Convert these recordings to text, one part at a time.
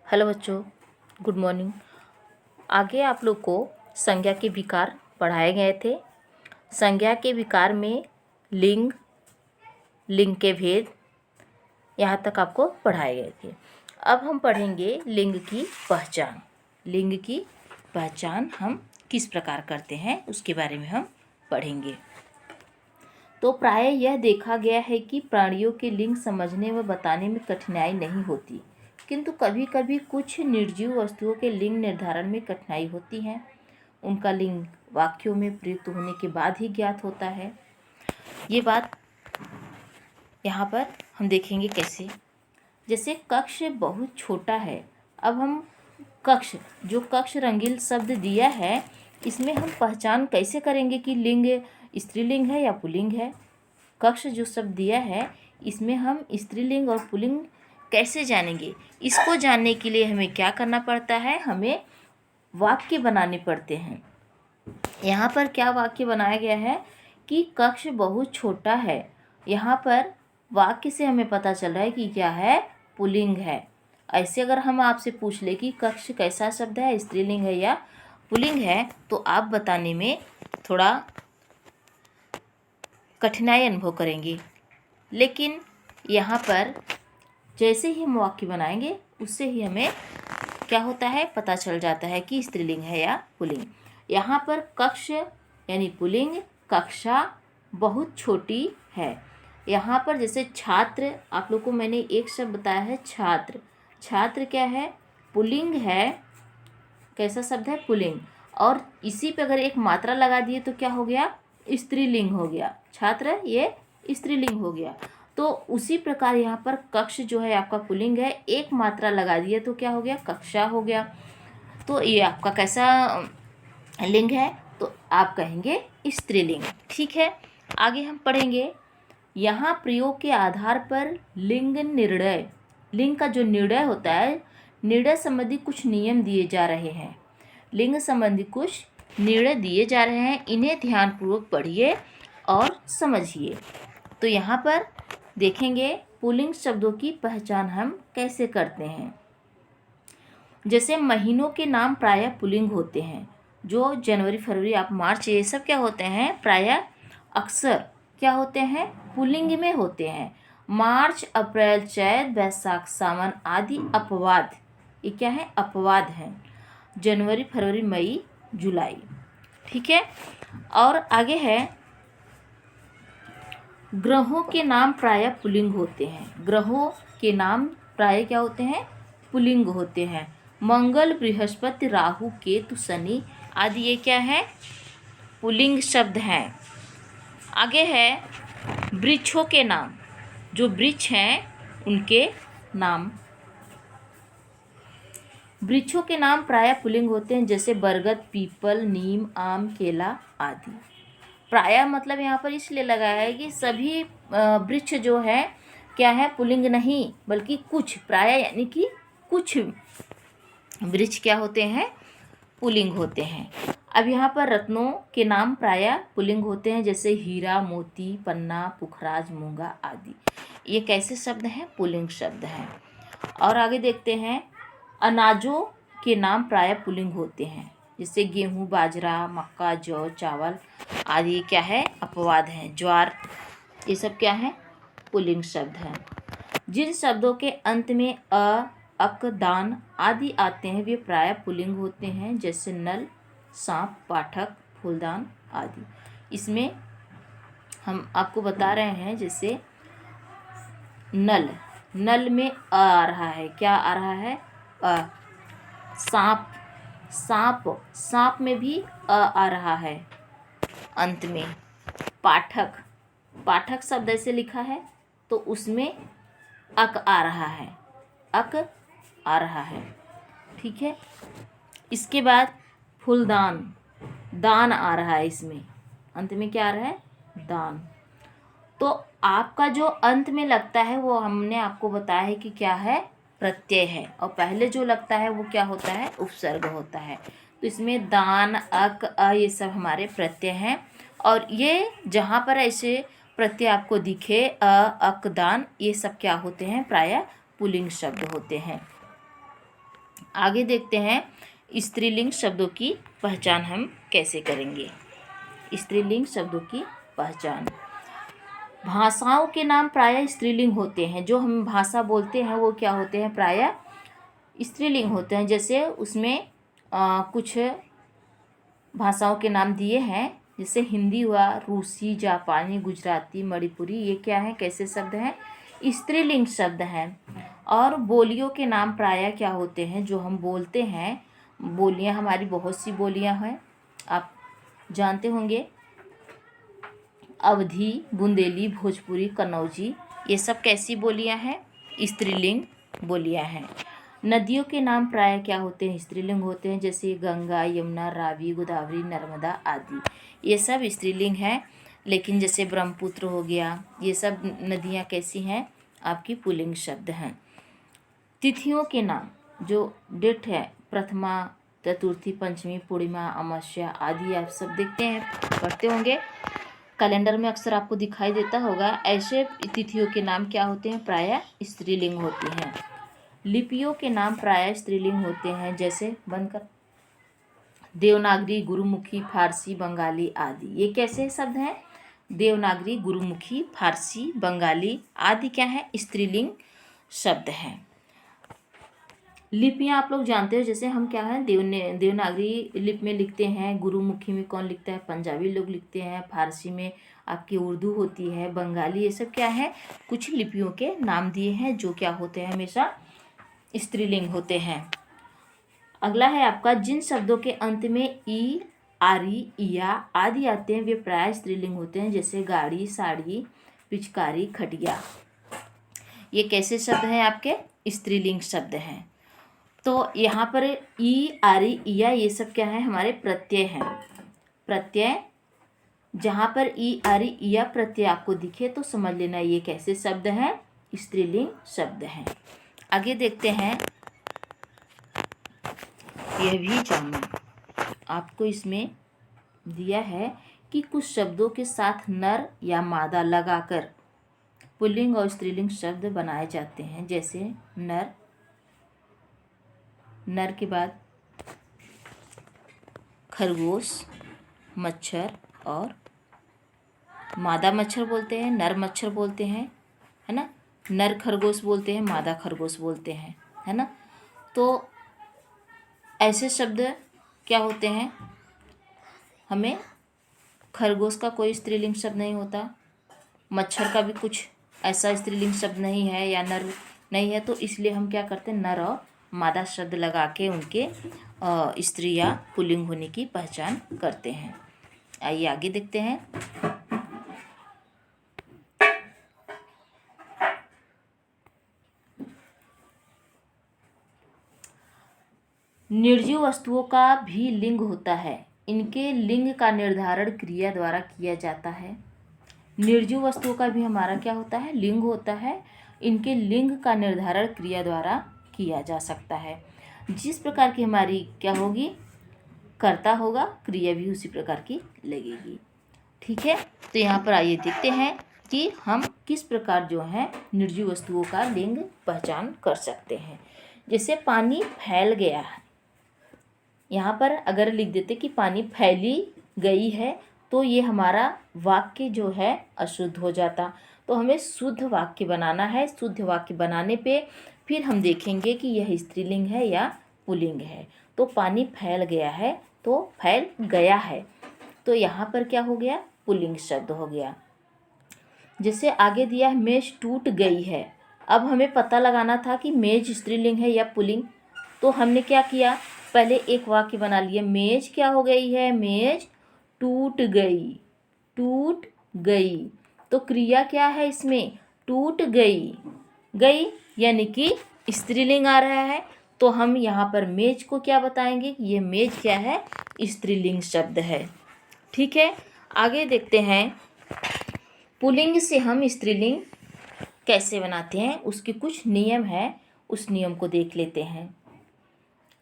Hello बच्चों, good morning. आगे आप लोग को संज्ञा के विकार पढ़ाए गए थे। संज्ञा के विकार में लिंग, लिंग के भेद, यहाँ तक आपको पढ़ाए गए थे। अब हम पढ़ेंगे लिंग की पहचान। लिंग की पहचान हम किस प्रकार करते हैं उसके बारे में हम पढ़ेंगे। तो प्रायः यह देखा गया है कि प्राणियों के लिंग समझने व बताने में कठिनाई नहीं होती, किंतु कभी कभी कुछ निर्जीव वस्तुओं के लिंग निर्धारण में कठिनाई होती है। उनका लिंग वाक्यों में प्रयुक्त होने के बाद ही ज्ञात होता है। ये बात यहाँ पर हम देखेंगे कैसे। जैसे कक्ष बहुत छोटा है। अब हम कक्ष, जो कक्ष रंगील शब्द दिया है, इसमें हम पहचान कैसे करेंगे कि लिंग स्त्रीलिंग है या पुल्लिंग है। कक्ष जो शब्द दिया है, इसमें हम स्त्रीलिंग और पुल्लिंग कैसे जानेंगे। इसको जानने के लिए हमें क्या करना पड़ता है, हमें वाक्य बनाने पड़ते हैं। यहाँ पर क्या वाक्य बनाया गया है कि कक्ष बहुत छोटा है। यहाँ पर वाक्य से हमें पता चल रहा है कि क्या है, पुल्लिंग है। ऐसे अगर हम आपसे पूछ ले कि कक्ष कैसा शब्द है, स्त्रीलिंग है या पुल्लिंग है, तो आप बताने में थोड़ा कठिनाई अनुभव करेंगे। लेकिन यहाँ पर जैसे ही हम वाक्य बनाएंगे उससे ही हमें क्या होता है, पता चल जाता है कि स्त्रीलिंग है या पुल्लिंग। यहाँ पर कक्ष यानी पुल्लिंग, कक्षा बहुत छोटी है। यहाँ पर जैसे छात्र, आप लोग को मैंने एक शब्द बताया है छात्र। छात्र क्या है, पुल्लिंग है। कैसा शब्द है, पुल्लिंग। और इसी पे अगर एक मात्रा लगा दिए तो क्या हो गया, स्त्रीलिंग हो गया। छात्र ये स्त्रीलिंग हो गया। तो उसी प्रकार यहाँ पर कक्ष जो है आपका पुल्लिंग है, एक मात्रा लगा दिए तो क्या हो गया, कक्षा हो गया। तो ये आपका कैसा लिंग है, तो आप कहेंगे स्त्रीलिंग। ठीक है, आगे हम पढ़ेंगे। यहाँ प्रयोग के आधार पर लिंग निर्णय, लिंग का जो निर्णय होता है, निर्णय संबंधी कुछ नियम दिए जा रहे हैं। लिंग संबंधी कुछ निर्णय दिए जा रहे हैं, इन्हें ध्यानपूर्वक पढ़िए और समझिए। तो यहाँ पर देखेंगे पुल्लिंग शब्दों की पहचान हम कैसे करते हैं। जैसे महीनों के नाम प्रायः पुल्लिंग होते हैं। जो जनवरी, फरवरी, आप मार्च, ये सब क्या होते हैं, प्रायः अक्सर क्या होते हैं, पुल्लिंग में होते हैं। मार्च, अप्रैल, चैत, बैसाख, सावन आदि अपवाद, ये क्या है, अपवाद हैं। जनवरी, फरवरी, मई, जुलाई। ठीक है, और आगे है ग्रहों के नाम प्रायः पुल्लिंग होते हैं। ग्रहों के नाम प्रायः क्या होते हैं, पुल्लिंग होते हैं। मंगल, बृहस्पति, राहु, केतु, शनि आदि ये क्या है, पुल्लिंग शब्द हैं। आगे है वृक्षों के नाम, जो वृक्ष हैं उनके नाम। वृक्षों के नाम प्रायः पुल्लिंग होते हैं, जैसे बरगद, पीपल, नीम, आम, केला आदि। प्रायः मतलब यहाँ पर इसलिए लगाया है कि सभी वृक्ष जो है क्या है, पुल्लिंग नहीं, बल्कि कुछ, प्रायः यानी कि कुछ वृक्ष क्या होते हैं, पुल्लिंग होते हैं। अब यहाँ पर रत्नों के नाम प्रायः पुल्लिंग होते हैं, जैसे हीरा, मोती, पन्ना, पुखराज, मूंगा आदि। ये कैसे शब्द हैं, पुल्लिंग शब्द हैं। और आगे देखते हैं, अनाजों के नाम प्रायः पुल्लिंग होते हैं, जैसे गेहूँ, बाजरा, मक्का, जौ, चावल आदि क्या है, अपवाद हैं। ज्वार, ये सब क्या है, पुल्लिंग शब्द हैं। जिन शब्दों के अंत में अ, अक, दान आदि आते हैं वे प्रायः पुल्लिंग होते हैं, जैसे नल, सांप, पाठक, फूलदान आदि। इसमें हम आपको बता रहे हैं, जैसे नल, नल में आ रहा है, क्या आ रहा है, अ। सांप, सांप, सांप में भी आ रहा है अंत में। पाठक, पाठक शब्द ऐसे लिखा है तो उसमें अक आ रहा है, अक आ रहा है। ठीक है, इसके बाद फूलदान, दान आ रहा है, इसमें अंत में क्या आ रहा है, दान। तो आपका जो अंत में लगता है वो हमने आपको बताया है कि क्या है, प्रत्यय है, और पहले जो लगता है वो क्या होता है, उपसर्ग होता है। तो इसमें दान, अक, अ, ये सब हमारे प्रत्यय हैं। और ये जहाँ पर ऐसे प्रत्यय आपको दिखे, अ, अक, दान, ये सब क्या होते हैं, प्रायः पुल्लिंग शब्द होते हैं। आगे देखते हैं स्त्रीलिंग शब्दों की पहचान हम कैसे करेंगे। स्त्रीलिंग शब्दों की पहचान। भाषाओं के नाम प्रायः स्त्रीलिंग होते हैं। जो हम भाषा बोलते हैं वो क्या होते हैं, प्रायः स्त्रीलिंग होते हैं। जैसे उसमें कुछ भाषाओं के नाम दिए हैं, जैसे हिंदी हुआ, रूसी, जापानी, गुजराती, मणिपुरी, ये क्या है, कैसे शब्द हैं, स्त्रीलिंग शब्द हैं। और बोलियों के नाम प्रायः क्या होते हैं, जो हम बोलते हैं, बोलियां हमारी बहुत सी बोलियां हैं, आप जानते होंगे, अवधी, बुंदेली, भोजपुरी, कन्नौजी, ये सब कैसी बोलियां हैं, स्त्रीलिंग बोलियां हैं। नदियों के नाम प्रायः क्या होते हैं, स्त्रीलिंग होते हैं। जैसे गंगा, यमुना, रावी, गोदावरी, नर्मदा आदि, ये सब स्त्रीलिंग हैं। लेकिन जैसे ब्रह्मपुत्र हो गया, ये सब नदियाँ कैसी हैं, आपकी पुल्लिंग शब्द हैं। तिथियों के नाम, जो डेट है, प्रथमा, चतुर्थी, पंचमी, पूर्णिमा, अमावस्या आदि, आप सब देखते हैं, पढ़ते होंगे, कैलेंडर में अक्सर आपको दिखाई देता होगा। ऐसे तिथियों के नाम क्या होते हैं, प्रायः स्त्रीलिंग होती हैं। लिपियों के नाम प्रायः स्त्रीलिंग होते हैं। जैसे बनकर देवनागरी, गुरुमुखी, फारसी, बंगाली आदि, ये कैसे शब्द हैं, देवनागरी, गुरुमुखी, फारसी, बंगाली आदि क्या है, स्त्रीलिंग शब्द हैं। लिपियां आप लोग जानते हो, जैसे हम क्या है, देवनागरी लिपि में लिखते हैं, गुरुमुखी में कौन लिखता है, पंजाबी लोग लिखते हैं, फारसी में आपकी उर्दू होती है, बंगाली, ये सब क्या है, कुछ लिपियों के नाम दिए हैं जो क्या होते हैं, हमेशा स्त्रीलिंग होते हैं। अगला है आपका, जिन शब्दों के अंत में ई, आरी, इया आदि आते हैं वे प्राय स्त्रीलिंग होते हैं। जैसे गाड़ी, साड़ी, पिचकारी, खटिया, ये कैसे शब्द हैं, आपके स्त्रीलिंग शब्द हैं। तो यहाँ पर ई, आरी, इया, ये सब क्या है, हमारे प्रत्यय हैं। प्रत्यय, जहाँ पर ई, आरी, इया प्रत्यय आपको दिखे तो समझ लेना ये कैसे शब्द हैं, स्त्रीलिंग शब्द हैं। आगे देखते हैं, यह भी जानना, आपको इसमें दिया है कि कुछ शब्दों के साथ नर या मादा लगाकर पुल्लिंग और स्त्रीलिंग शब्द बनाए जाते हैं। जैसे नर, नर के बाद खरगोश, मच्छर, और मादा मच्छर बोलते हैं, नर मच्छर बोलते हैं, है ना, नर खरगोश बोलते हैं, मादा खरगोश बोलते हैं, है ना। तो ऐसे शब्द क्या होते हैं, हमें खरगोश का कोई स्त्रीलिंग शब्द नहीं होता, मच्छर का भी कुछ ऐसा स्त्रीलिंग शब्द नहीं है या नर नहीं है, तो इसलिए हम क्या करते हैं, नर और मादा शब्द लगा के उनके स्त्री या पुल्लिंग होने की पहचान करते हैं। आइए आगे देखते हैं। निर्जीव वस्तुओं का भी लिंग होता है। इनके लिंग का निर्धारण क्रिया द्वारा किया जाता है। निर्जीव वस्तुओं का भी हमारा क्या होता है, लिंग होता है। इनके लिंग का निर्धारण क्रिया द्वारा किया जा सकता है। जिस प्रकार की हमारी क्या होगी, कर्ता होगा, क्रिया भी उसी प्रकार की लगेगी। ठीक है, तो यहाँ पर आइए देखते हैं कि हम किस प्रकार जो है निर्जीव वस्तुओं का लिंग पहचान कर सकते हैं। जैसे पानी फैल गया है, यहाँ पर अगर लिख देते कि पानी फैली गई है, तो ये हमारा वाक्य जो है अशुद्ध हो जाता। तो हमें शुद्ध वाक्य बनाना है। शुद्ध वाक्य बनाने पे फिर हम देखेंगे कि यह स्त्रीलिंग है या पुल्लिंग है। तो पानी फैल गया है, तो फैल गया है, तो यहाँ पर क्या हो गया, पुल्लिंग शब्द हो गया। जैसे आगे दिया है, मेज टूट गई है। अब हमें पता लगाना था कि मेज स्त्रीलिंग है या पुल्लिंग। तो हमने क्या किया, पहले एक वाक्य बना लिया, मेज क्या हो गई है, मेज टूट गई, टूट गई। तो क्रिया क्या है इसमें, टूट गई, गई यानी कि स्त्रीलिंग आ रहा है। तो हम यहाँ पर मेज को क्या बताएंगे कि ये मेज क्या है, स्त्रीलिंग शब्द है। ठीक है, आगे देखते हैं पुल्लिंग से हम स्त्रीलिंग कैसे बनाते हैं, उसके कुछ नियम है, उस नियम को देख लेते हैं।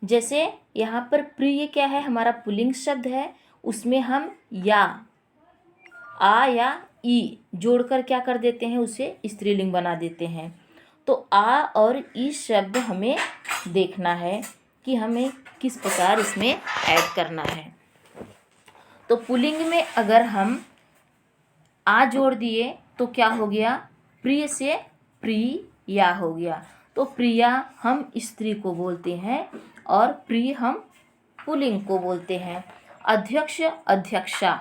जैसे यहाँ पर प्रिय क्या है, हमारा पुल्लिंग शब्द है, उसमें हम या, आ या ई जोड़कर क्या कर देते हैं, उसे स्त्रीलिंग बना देते हैं। तो आ और ई शब्द हमें देखना है। कि हमें किस प्रकार इसमें ऐड करना है। तो पुल्लिंग में अगर हम आ जोड़ दिए तो क्या हो गया, प्रिय से प्रिया हो गया। तो प्रिया हम स्त्री को बोलते हैं और प्रिय हम पुल्लिंग को बोलते हैं। अध्यक्ष अध्यक्षा,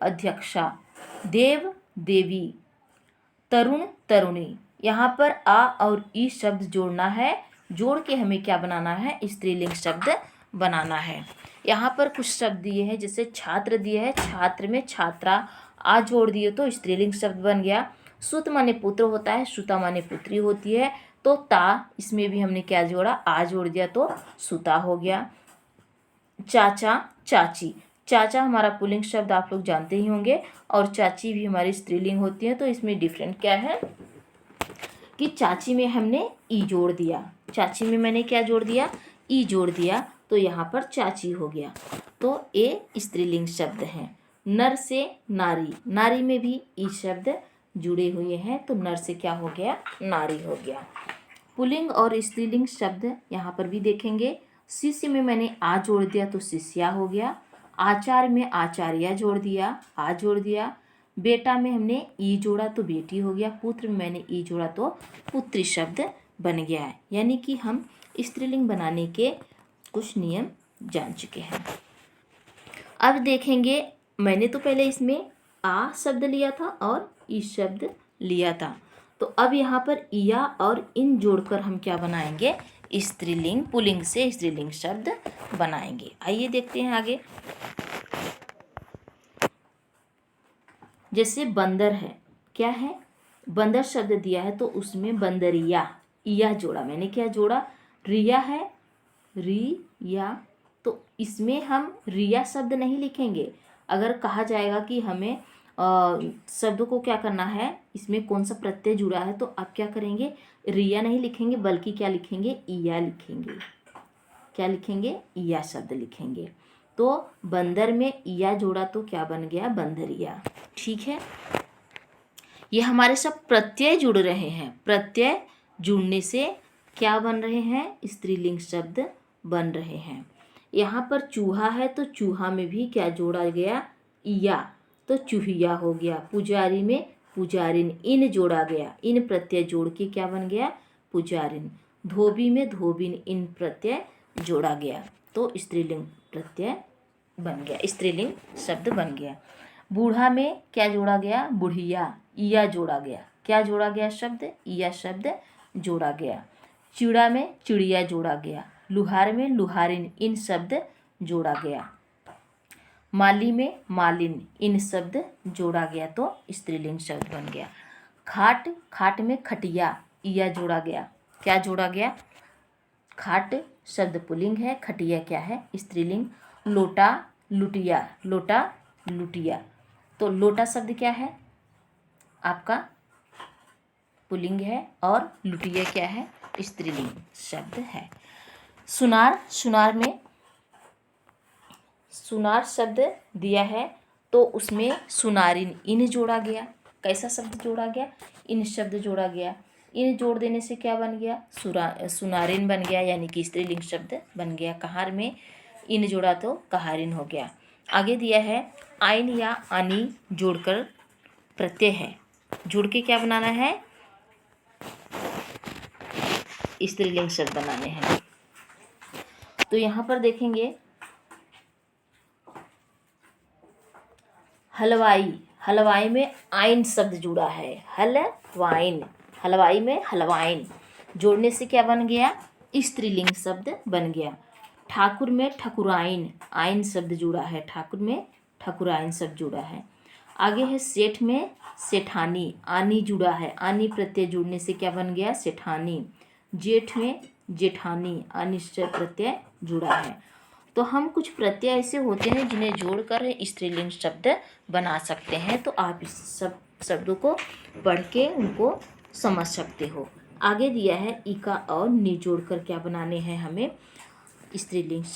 अध्यक्षा, देव देवी, तरुण तरुणी। यहाँ पर आ और ई शब्द जोड़ना है, जोड़ के हमें क्या बनाना है, स्त्रीलिंग शब्द बनाना है। यहाँ पर कुछ शब्द दिए हैं, जैसे छात्र दिए है, छात्र में छात्रा, आ जोड़ दिए तो स्त्रीलिंग शब्द बन गया। सुत माने पुत्र होता है, सुता माने पुत्री होती है, तो ता, इसमें भी हमने क्या जोड़ा, आ जोड़ दिया तो सुता हो गया। चाचा चाची, चाचा हमारा पुल्लिंग शब्द आप लोग जानते ही होंगे, और चाची भी हमारी स्त्रीलिंग होती है। तो इसमें डिफरेंट क्या है कि चाची में हमने ई जोड़ दिया, चाची में मैंने क्या जोड़ दिया, ई जोड़ दिया, तो यहाँ पर चाची हो गया। तो ये स्त्रीलिंग शब्द हैं। नर से नारी, नारी में भी ई शब्द जुड़े हुए हैं, तो नर से क्या हो गया, नारी हो गया। पुल्लिंग और स्त्रीलिंग शब्द यहाँ पर भी देखेंगे। शिष्य में मैंने आ जोड़ दिया तो शिष्या हो गया। आचार्य में आचार्या जोड़ दिया, आ जोड़ दिया। बेटा में हमने ई जोड़ा तो बेटी हो गया। पुत्र में मैंने ई जोड़ा तो पुत्री शब्द बन गया है। यानी कि हम स्त्रीलिंग बनाने के कुछ नियम जान चुके हैं। अब देखेंगे, मैंने तो पहले इसमें आ शब्द लिया था और ई शब्द लिया था, तो अब यहाँ पर इया और इन जोड़कर हम क्या बनाएंगे, स्त्रीलिंग, पुल्लिंग से स्त्रीलिंग शब्द बनाएंगे। आइए देखते हैं आगे। जैसे बंदर है, क्या है, बंदर शब्द दिया है तो उसमें बंदरिया, इया जोड़ा, मैंने क्या जोड़ा, रिया है, रिया, तो इसमें हम रिया शब्द नहीं लिखेंगे। अगर कहा जाएगा कि हमें शब्द को क्या करना है, इसमें कौन सा प्रत्यय जुड़ा है, तो आप क्या करेंगे, रिया नहीं लिखेंगे, बल्कि क्या लिखेंगे, इया लिखेंगे। क्या लिखेंगे, इया शब्द लिखेंगे। तो बंदर में इया जोड़ा तो क्या बन गया, बंदरिया। ठीक है, ये हमारे सब प्रत्यय जुड़ रहे हैं। प्रत्यय जुड़ने से क्या बन रहे हैं, स्त्रीलिंग शब्द बन रहे हैं। यहाँ पर चूहा है तो चूहा में भी क्या जोड़ा गया, इया, तो चूहिया हो गया। पुजारी में पुजारिन, इन जोड़ा गया, इन प्रत्यय जोड़ के क्या बन गया, पुजारिन। धोबी में धोबिन, इन प्रत्यय जोड़ा गया तो स्त्रीलिंग प्रत्यय बन गया, स्त्रीलिंग शब्द बन गया। बूढ़ा में क्या जोड़ा गया, बुढ़िया, इया जोड़ा गया, क्या जोड़ा गया शब्द, इया शब्द जोड़ा गया। चिड़ा में चिड़िया जोड़ा गया। लुहार में लुहारिन, इन शब्द जोड़ा गया। माली में मालिन, इन शब्द जोड़ा गया तो स्त्रीलिंग शब्द बन गया। खाट, खाट में खटिया, इया जोड़ा गया, क्या जोड़ा गया, खाट शब्द पुल्लिंग है, खटिया क्या है, स्त्रीलिंग। लोटा लुटिया, लोटा लुटिया, तो लोटा शब्द क्या है आपका, पुल्लिंग है, और लुटिया क्या है, स्त्रीलिंग शब्द है। सुनार, सुनार में सुनार शब्द दिया है तो उसमें सुनारिन, इन जोड़ा गया। कैसा शब्द जोड़ा गया, इन शब्द जोड़ा गया। इन जोड़ देने से क्या बन गया, सुनारिन बन गया, यानी कि स्त्रीलिंग शब्द बन गया। कहार में इन जोड़ा तो कहारिन हो गया। आगे दिया है आइन या आनी जोड़कर प्रत्यय है, जोड़ के क्या बनाना है, स्त्रीलिंग शब्द बनाने हैं। तो यहाँ पर देखेंगे हलवाई, हलवाई में आइन शब्द जुड़ा है, हलवाइन, हलवाई में हलवाइन, जोड़ने से क्या बन गया, स्त्रीलिंग शब्द बन गया। ठाकुर में ठकुराइन, आइन शब्द जुड़ा है, ठाकुर में ठकुराइन शब्द जुड़ा है। आगे है सेठ में सेठानी, आनी जुड़ा है, आनी प्रत्यय जुड़ने से क्या बन गया, सेठानी। जेठ में जेठानी, आनी प्रत्यय जुड़ा है। तो हम कुछ प्रत्यय ऐसे होते हैं जिन्हें जोड़कर स्त्रीलिंग शब्द बना सकते हैं, तो आप इस सब शब्दों को पढ़ के उनको समझ सकते हो। आगे दिया है इका और नि जोड़कर क्या बनाने हैं हमें स्त्रीलिंग